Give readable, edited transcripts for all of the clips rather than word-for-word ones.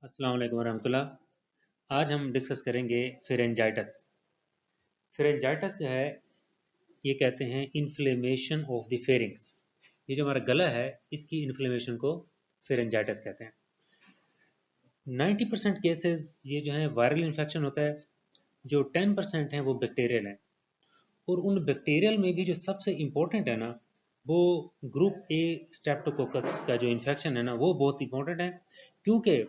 अस्सलाम वालेकुम वरहमतुल्लाह। आज हम डिस्कस करेंगे फेरेंजाइटिस। फेरेंजाइटिस जो है ये कहते हैं इन्फ्लेमेशन ऑफ द फेरिंग्स। ये जो हमारा गला है इसकी इन्फ्लेमेशन को फेरेंजाइटिस कहते हैं। 90% केसेस ये जो है वायरल इन्फेक्शन होता है। जो 10% है वो बैक्टीरियल है। और उन बैक्टीरियल में भी जो सबसे इम्पोर्टेंट है ना, वो ग्रुप ए स्ट्रेप्टोकोकस का जो इन्फेक्शन है ना वो बहुत इम्पोर्टेंट है। क्योंकि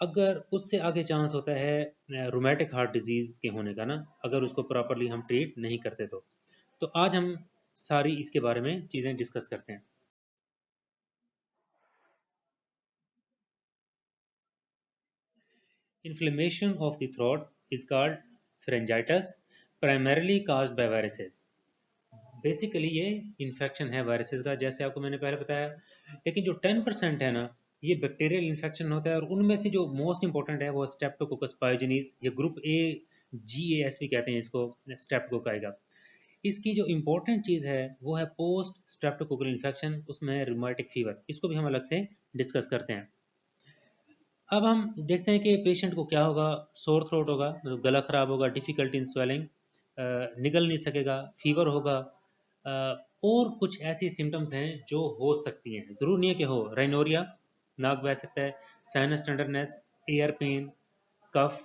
अगर उससे आगे चांस होता है रोमेटिक हार्ट डिजीज़ के होने का ना, अगर उसको प्रॉपरली हम ट्रीट नहीं करते तो आज हम सारी इसके बारे में चीज़ें डिस्कस करते हैं। Inflammation of the throat is called pharyngitis, primarily caused by viruses. Basically ये इन्फेक्शन है वायरसेस का, जैसे आपको मैंने पहले बताया। लेकिन जो 10% है ना, ये बैक्टीरियल इन्फेक्शन होता है। और उनमें से जो मोस्ट इंपॉर्टेंट है वो स्ट्रेप्टोकोकस पायोजेनिस, ये ग्रुप ए GAS भी कहते हैं इसको, स्ट्रेप्टोकोकाई का। इसकी जो इम्पोर्टेंट चीज़ है वो है पोस्ट स्ट्रेप्टोकोकल इन्फेक्शन, उसमें है रूमेटिक फीवर। इसको भी हम अलग से डिस्कस करते हैं। अब हम देखते हैं कि पेशेंट को क्या होगा। सोर थ्रोट होगा, मतलब गला खराब होगा, डिफिकल्टी इन स्वेलिंग, निगल नहीं सकेगा, फीवर होगा। और कुछ ऐसी सिम्टम्स हैं जो हो सकती हैं, ज़रूर नहीं है कि हो। राइनोरिया, नाक बह सकता है, sinus tenderness, ear pain, cough,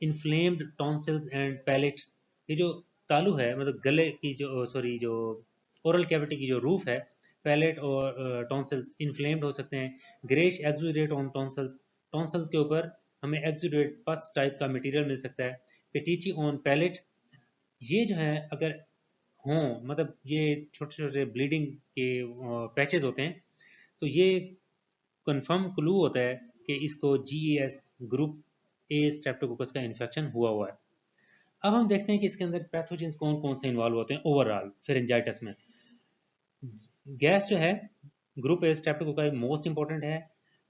inflamed tonsils and palate. ये जो तालू है, मतलब गले की जो, सॉरी, जो ओरल कैविटी की जो रूफ है, पैलेट और टॉन्सिल्स इन्फ्लेम्ड हो सकते हैं। Greyish exudate on tonsils, tonsils के ऊपर हमें एक्सुडेट पस टाइप का मटेरियल मिल सकता है। पेटिची ऑन पैलेट, ये जो है अगर हों, मतलब ये छोटे छोटे ब्लीडिंग के पैचेस होते हैं, तो ये कंफर्म क्लू होता है कि इसको GAS ग्रुप ए स्ट्रेप्टोकोकस का इन्फेक्शन हुआ हुआ है। अब हम देखते हैं कि इसके अंदर पैथोजेंस कौन कौन से इन्वॉल्व होते हैं ओवरऑल फेरेंजाइटिस में। गैस जो है group A streptococci most important है।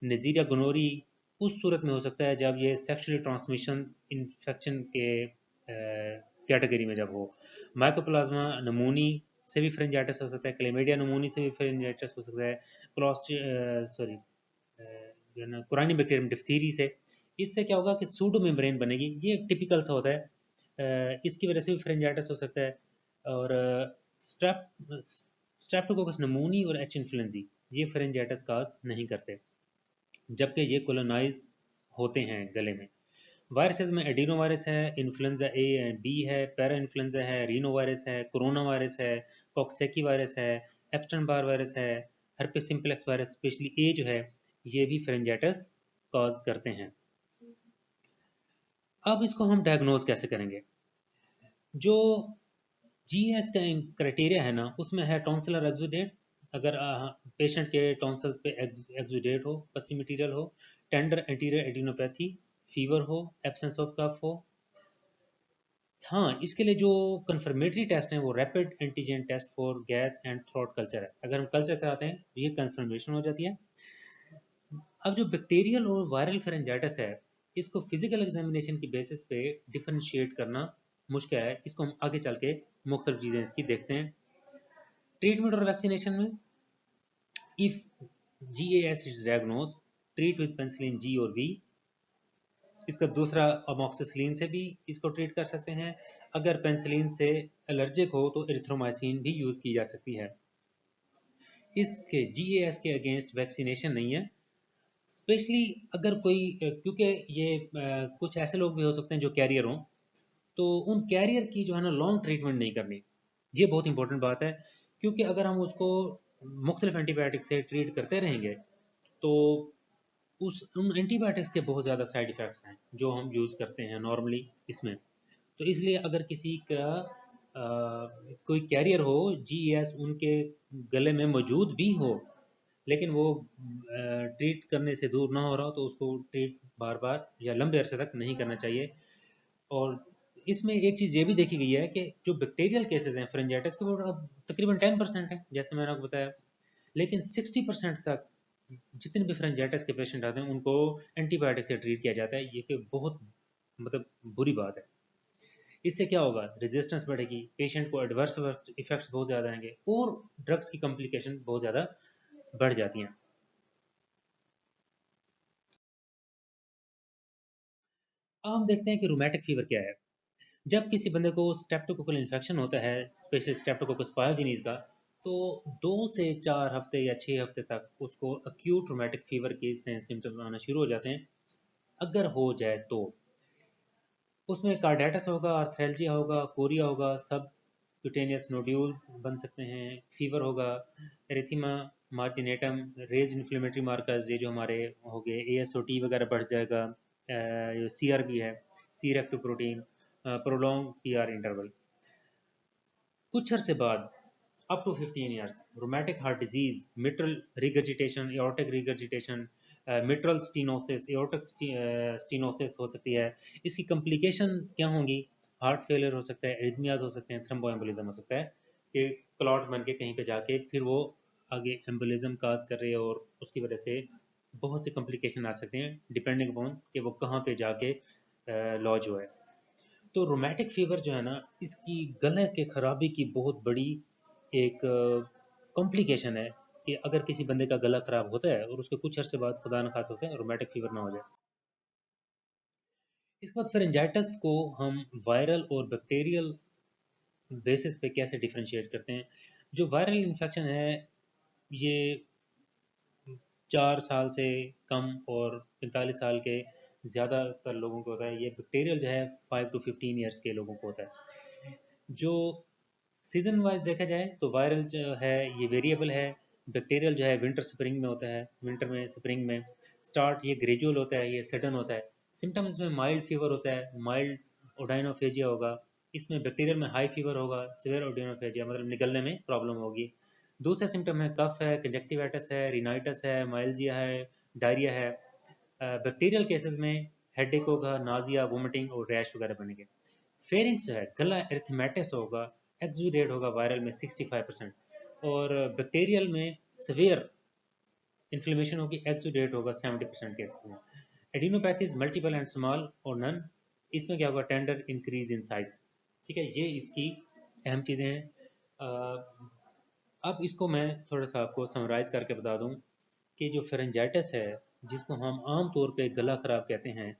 नजीरिया गोनोरी उस सूरत में हो सकता है जब ये सेक्सुअली ट्रांसमिशन इन्फेक्शन के कैटेगरी में जब हो। माइकोप्लाज्मा नमूनी से भी फेरेंजाइटिस हो सकता है। क्लेमेडिया नमूनी से भी फेरेंजाइटिस हो सकता है। क्लॉस्ट्री, सॉरी, जो है ना, कुरानी बैक्टीरियम डिफ्थीरी से। इससे क्या होगा कि सूडो मेम्ब्रेन बनेगी, ये टिपिकल सा होता है। इसकी वजह से भी फेरेंजाइटिस हो सकता है। और स्ट्रेप स्ट्रेप्टोकोकस नमूनी और एच इन्फ्लुएंजी ये फेरेंजाइटिस काज नहीं करते, जबकि ये कोलोनाइज होते हैं गले में। वायरसेस में एडिनो वायरस है, इन्फ्लुएंजा ए एंड बी है, पैरा इन्फ्लुएंजा है, रीनो वायरस है, कोरोना वायरस है, कॉक्सेकी वायरस है, एप्स्टन बार वायरस है, हर्पेस सिम्प्लेक्स वायरस स्पेशली ए जो है, ये भी फेरेंजाइटिस कॉज करते हैं। अब इसको हम डायग्नोज कैसे करेंगे? जो GS का क्राइटेरिया है ना, उसमें है टॉन्सिलर एक्सुडेट। अगर पेशेंट के टॉन्सिल्स पे एक्सुडेट हो, पसी मटीरियल हो, टेंडर एंटीरियर एडिनोपैथी, फीवर हो, एब्सेंस ऑफ कफ हो। हाँ, इसके लिए जो कंफर्मेटरी टेस्ट हैं वो rapid antigen test for GAS and throat culture है। अगर हम कल्चर कराते हैं तो ये कंफर्मेशन हो जाती है। अब जो बैक्टीरियल और वायरल फेरेंजाइटिस है, इसको फिजिकल एग्जामिनेशन की बेसिस पे डिफरेंशिएट करना मुश्किल है। इसको हम आगे चल के मुख्तलिफ चीज़ें इसकी देखते हैं। ट्रीटमेंट और वैक्सीनेशन में, if GAS is diagnose, treat with penicillin G और V। इसका दूसरा, अमोक्सिसिलिन से भी इसको ट्रीट कर सकते हैं। अगर पेंसिलिन से एलर्जिक हो तो एरिथ्रोमाइसिन भी यूज़ की जा सकती है। इसके GAS के अगेंस्ट वैक्सीनेशन नहीं है। स्पेशली अगर कोई क्योंकि ये कुछ ऐसे लोग भी हो सकते हैं जो कैरियर हों, तो उन कैरियर की जो है ना लॉन्ग ट्रीटमेंट नहीं करनी। ये बहुत इंपॉर्टेंट बात है। क्योंकि अगर हम उसको मुख्तलिफ एंटीबायोटिक से ट्रीट करते रहेंगे तो उस उन एंटीबायोटिक्स के बहुत ज़्यादा साइड इफ़ेक्ट्स हैं जो हम यूज़ करते हैं नॉर्मली इसमें। तो इसलिए अगर किसी का कोई कैरियर हो, GES उनके गले में मौजूद भी हो, लेकिन वो ट्रीट करने से दूर ना हो रहा हो, तो उसको ट्रीट बार बार या लंबे अरसे तक नहीं करना चाहिए। और इसमें एक चीज़ ये भी देखी गई है कि जो बैक्टीरियल केसेस हैं फ्रेंजाइटिस के, वो अब तकरीबन 10% है, जैसे मैंने आपको बताया। लेकिन 60% तक जितने भी फ्रेंजाइटिस के पेशेंट आते हैं उनको एंटीबायोटिक से ट्रीट किया जाता है। ये कि बहुत, मतलब, बुरी बात है। इससे क्या होगा, रेजिस्टेंस बढ़ेगी, पेशेंट को एडवर्स इफेक्ट्स बहुत ज़्यादा आएंगे और ड्रग्स की कॉम्प्लिकेशन बहुत ज़्यादा बढ़ जाती हैं। अब हम देखते हैं कि रूमेटिक फीवर क्या है। जब किसी बंदे को स्ट्रेप्टोकोकल इन्फेक्शन होता है, स्पेशली स्ट्रेप्टोकोकस पायोजेनिस का, तो 2 से 4 हफ्ते या 6 हफ्ते तक उसको अक्यूट रूमेटिक फीवर के सिम्टम्स आना शुरू हो जाते हैं। अगर हो जाए तो उसमें कार्डाइटिस होगा, आर्थ्रेल्जिया होगा, कोरिया होगा, सब क्यूटेनियस नोड्यूल्स बन सकते हैं, फीवर होगा, एरिथीमा मार्जिनेटम, रेज इन्फ्लेमेटरी मार्कर्स, ये जो हमारे हो गए, एएसओटी वगैरह बढ़ जाएगा, सीआरबी है, सी reactive protein, prolong PR interval. कुछ अरसे बाद up to 15 years, rheumatic heart disease, mitral regurgitation, aortic regurgitation, mitral stenosis, aortic stenosis हो सकती है। इसकी कम्प्लिकेशन क्या होंगी? हार्ट फेलियर हो सकता है, एरिथमियाज हो सकते हैं, थ्रोम्बोएम्बोलिज्म हो सकता है कि क्लॉट बन के कहीं पे जाके फिर वो आगे एम्बोलिज्म काज कर रही है और उसकी वजह से बहुत से कम्प्लिकेशन आ सकते हैं डिपेंडिंग अपॉन कि वो कहाँ पे जाके लॉज हुआ है। तो रोमैटिक फीवर जो है ना, इसकी गले के खराबी की बहुत बड़ी एक कॉम्प्लिकेशन है कि अगर किसी बंदे का गला खराब होता है और उसके कुछ अरसे बाद खुदा न खासा उसे रोमैटिक फीवर ना हो जाए। इसके बाद फेरेंजाइटिस को हम वायरल और बैक्टीरियल बेसिस पे कैसे डिफरेंशिएट करते हैं। जो वायरल इन्फेक्शन है, ये 4 साल से कम और 45 साल के ज़्यादातर लोगों को होता है। ये बैक्टीरियल जो है 5 to 15 ईयर्स के लोगों को होता है। जो सीजन वाइज देखा जाए तो वायरल जो है ये वेरिएबल है। बैक्टीरियल जो है विंटर स्प्रिंग में होता है, विंटर में स्प्रिंग में स्टार्ट ये ग्रेजुअल होता है, ये सडन होता है। सिम्टम्स में माइल्ड फीवर होता है, माइल्ड ओडाइनोफेजिया होगा। इसमें बैक्टीरियल में हाई फीवर होगा, सिवियर ओडाइनोफेजिया मतलब निकलने में प्रॉब्लम होगी। दूसरा सिम्टम है कफ है, कंजक्टिवाइटिस है, रिनाइटिस है, माइल्जिया है, डायरिया है। बैक्टीरियल केसेस में हेडेक होगा, नाजिया, वोमिटिंग और रैश वगैरह बनेंगे। फेरिंग्स जो है गला एरिथमेटिस होगा, एक्सुडेट होगा वायरल में 65% और बैक्टीरियल में सवेयर इन्फ्लेमेशन होगी, एक्सुडेट होगा 70% केसेस में। एडिनोपैथीज मल्टीपल एंड स्मॉल और नन, इसमें क्या होगा, टेंडर इंक्रीज इन साइज। ठीक है, ये इसकी अहम चीज़ें हैं। अब इसको मैं थोड़ा सा आपको समराइज करके बता दूं कि जो फेरेंजाइटिस है, जिसको हम आम तौर पे गला ख़राब कहते हैं,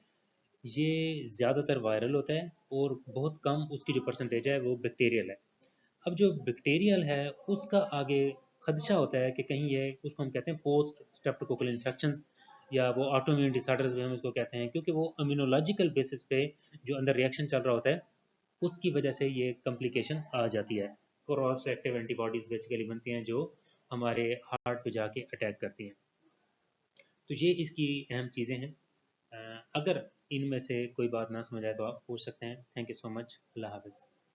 ये ज़्यादातर वायरल होता है और बहुत कम उसकी जो परसेंटेज है वो बैक्टीरियल है। अब जो बैक्टीरियल है उसका आगे खदशा होता है कि कहीं ये, उसको हम कहते हैं पोस्ट स्ट्रेप्टोकोकल इन्फेक्शंस, या वो ऑटोइम्यून डिसऑर्डर्स भी हम इसको कहते हैं, क्योंकि वो इम्यूनोलॉजिकल बेसिस पे जो अंदर रिएक्शन चल रहा होता है उसकी वजह से ये कम्प्लिकेशन आ जाती है। क्रॉस रिएक्टिव एंटीबॉडीज़ बेसिकली बनती हैं जो हमारे हार्ट पे जाके अटैक करती हैं। तो ये इसकी अहम चीज़ें हैं। अगर इनमें से कोई बात ना समझ आए तो आप पूछ सकते हैं। Thank you so much. अल्लाह हाफ़िज़।